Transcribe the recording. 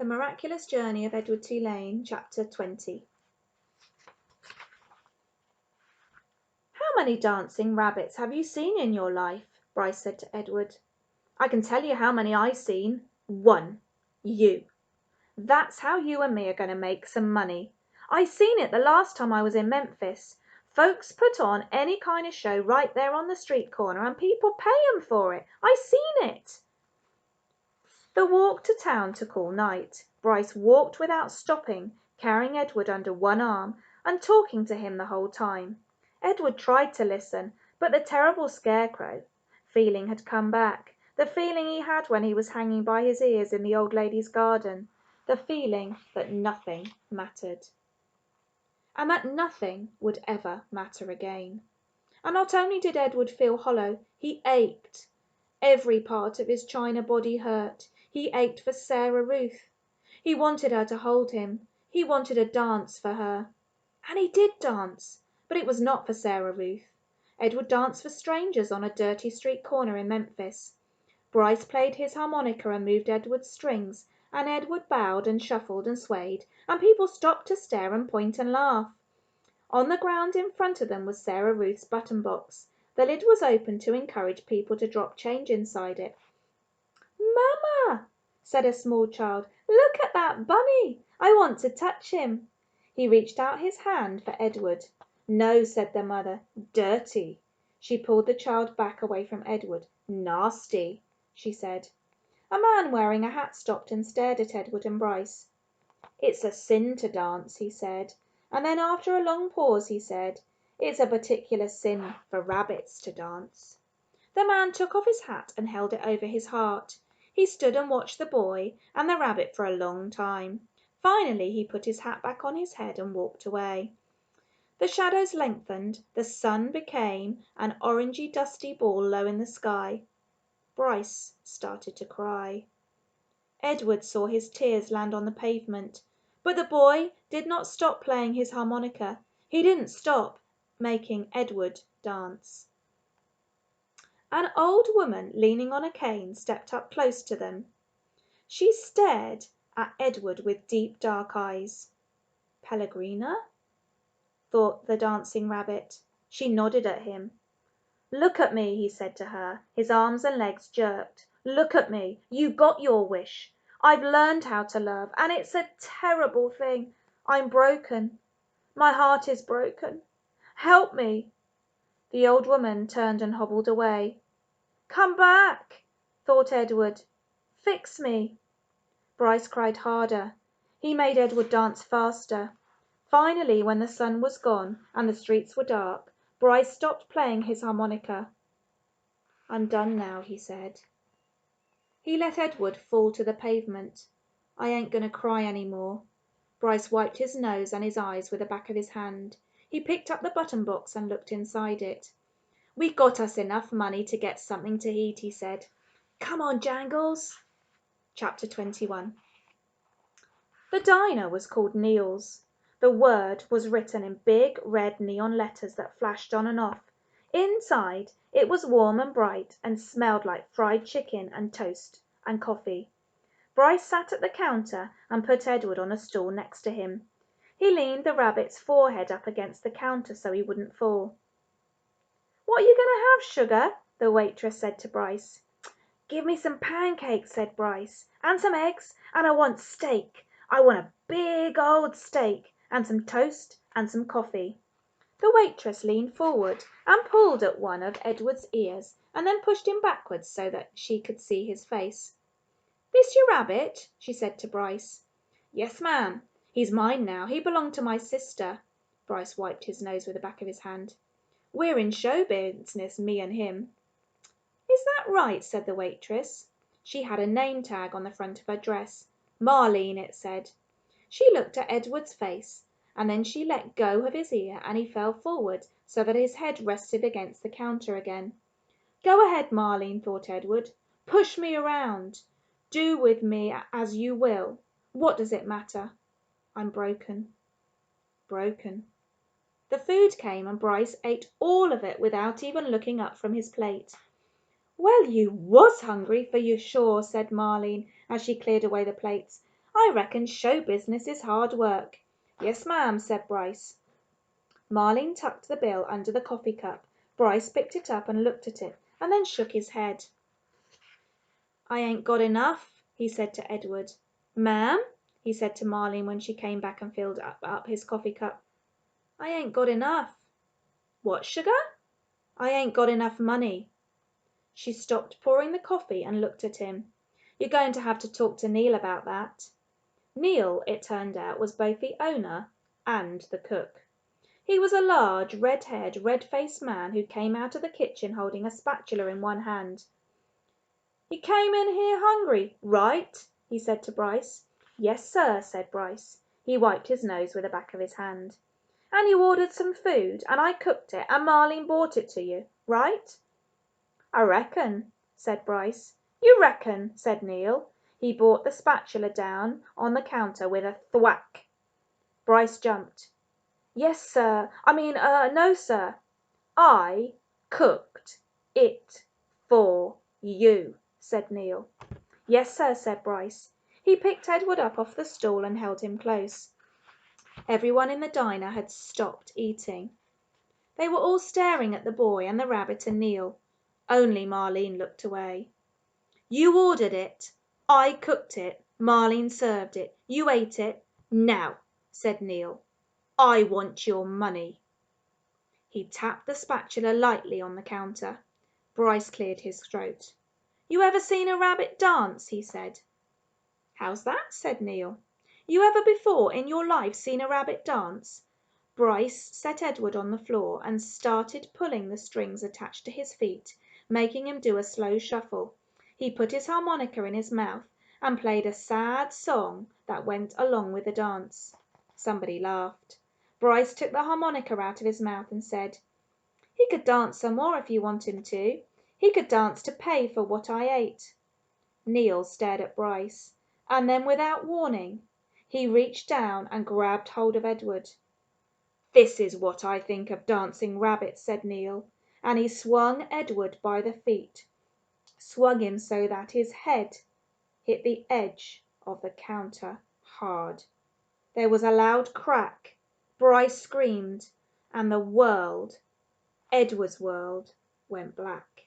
The Miraculous Journey of Edward Tulane, Chapter 20. "How many dancing rabbits have you seen in your life?" Bryce said to Edward. "I can tell you how many I seen. One. You. That's how you and me are going to make some money. I seen it the last time I was in Memphis. Folks put on any kind of show right there on the street corner, and people pay 'em for it. I seen it." The walk to town took all night. Bryce walked without stopping, carrying Edward under one arm, and talking to him the whole time. Edward tried to listen, but the terrible scarecrow feeling had come back, the feeling he had when he was hanging by his ears in the old lady's garden, the feeling that nothing mattered, and that nothing would ever matter again. And not only did Edward feel hollow, he ached. Every part of his china body hurt. He ached for Sarah Ruth. He wanted her to hold him. He wanted a dance for her. And he did dance, but it was not for Sarah Ruth. Edward danced for strangers on a dirty street corner in Memphis. Bryce played his harmonica and moved Edward's strings, and Edward bowed and shuffled and swayed, and people stopped to stare and point and laugh. On the ground in front of them was Sarah Ruth's button box. The lid was open to encourage people to drop change inside it. "Mamma," said a small child, "look at that bunny. I want to touch him." He reached out his hand for Edward. "No," said the mother. "Dirty." She pulled the child back away from Edward. "Nasty," she said. A man wearing a hat stopped and stared at Edward and Bryce. "It's a sin to dance," he said, and then after a long pause he said, "It's a particular sin for rabbits to dance." The man took off his hat and held it over his heart. He stood and watched the boy and the rabbit for a long time. Finally he put his hat back on his head and walked away. The shadows lengthened. The sun became an orangey dusty ball low in the sky. Bryce started to cry. Edward saw his tears land on the pavement, but the boy did not stop playing his harmonica. He didn't stop making Edward dance. An old woman leaning on a cane stepped up close to them. She stared at Edward with deep dark eyes. "Pellegrina?" thought the dancing rabbit. She nodded at him. "Look at me," he said to her. His arms and legs jerked. "Look at me. You got your wish. I've learned how to love, and it's a terrible thing. I'm broken. My heart is broken. Help me." The old woman turned and hobbled away. "Come back," thought Edward. "Fix me." Bryce cried harder. He made Edward dance faster. Finally, when the sun was gone and the streets were dark, Bryce stopped playing his harmonica. "I'm done now," he said. He let Edward fall to the pavement. "I ain't going to cry any more." Bryce wiped his nose and his eyes with the back of his hand. He picked up the button box and looked inside it. "We got us enough money to get something to eat," he said. "Come on, Jangles." Chapter 21. The diner was called Neil's. The word was written in big red neon letters that flashed on and off. Inside it was warm and bright and smelled like fried chicken and toast and coffee. Bryce sat at the counter and put Edward on a stool next to him. He leaned the rabbit's forehead up against the counter so he wouldn't fall. "What are you going to have, sugar?" the waitress said to Bryce. "Give me some pancakes," said Bryce, "and some eggs, and I want steak. I want a big old steak, and some toast, and some coffee." The waitress leaned forward and pulled at one of Edward's ears, and then pushed him backwards so that she could see his face. "This your rabbit?" she said to Bryce. "Yes, ma'am. He's mine now. He belonged to my sister." Bryce wiped his nose with the back of his hand. "We're in show business, me and him." "Is that right?" said the waitress. She had a name tag on the front of her dress. "Marlene," it said. She looked at Edward's face, and then she let go of his ear and he fell forward so that his head rested against the counter again. "Go ahead, Marlene," thought Edward. "Push me around. Do with me as you will. What does it matter? I'm broken. Broken." The food came and Bryce ate all of it without even looking up from his plate. "Well, you was hungry, for you sure," said Marlene as she cleared away the plates. I reckon show business is hard work." "Yes, ma'am," said Bryce. Marlene tucked the bill under the coffee cup. Bryce picked it up and looked at it, and then shook his head. "I ain't got enough," he said to Edward. "Ma'am," he said to Marlene when she came back and filled up his coffee cup, "I ain't got enough." "What, sugar?" "I ain't got enough money." She stopped pouring the coffee and looked at him. "You're going to have to talk to Neil about that." Neil, it turned out, was both the owner and the cook. He was a large, red-haired, red-faced man who came out of the kitchen holding a spatula in one hand. "You came in here hungry, right?" he said to Bryce. "Yes, sir," said Bryce. He wiped his nose with the back of his hand. "And you ordered some food, and I cooked it, and Marlene brought it to you, right?" "I reckon," said Bryce. "You reckon," said Neil. He brought the spatula down on the counter with a thwack. Bryce jumped. "Yes, sir. No, sir. I cooked it for you," said Neil. "Yes, sir," said Bryce. He picked Edward up off the stool and held him close. Everyone in the diner had stopped eating. They were all staring at the boy and the rabbit and Neil. Only Marlene looked away. "You ordered it. I cooked it. Marlene served it. You ate it. Now," said Neil, "I want your money." He tapped the spatula lightly on the counter. Bryce cleared his throat. "You ever seen a rabbit dance?" he said. "How's that?" said Neil. "You ever before in your life seen a rabbit dance?" Bryce set Edward on the floor and started pulling the strings attached to his feet, making him do a slow shuffle. He put his harmonica in his mouth and played a sad song that went along with the dance. Somebody laughed. Bryce took the harmonica out of his mouth and said, "He could dance some more if you want him to. He could dance to pay for what I ate." Neil stared at Bryce, and then without warning he reached down and grabbed hold of Edward. "This is what I think of dancing rabbits," said Neil, and he swung Edward by the feet, swung him so that his head hit the edge of the counter hard. There was a loud crack. Bryce screamed, and the world, Edward's world, went black.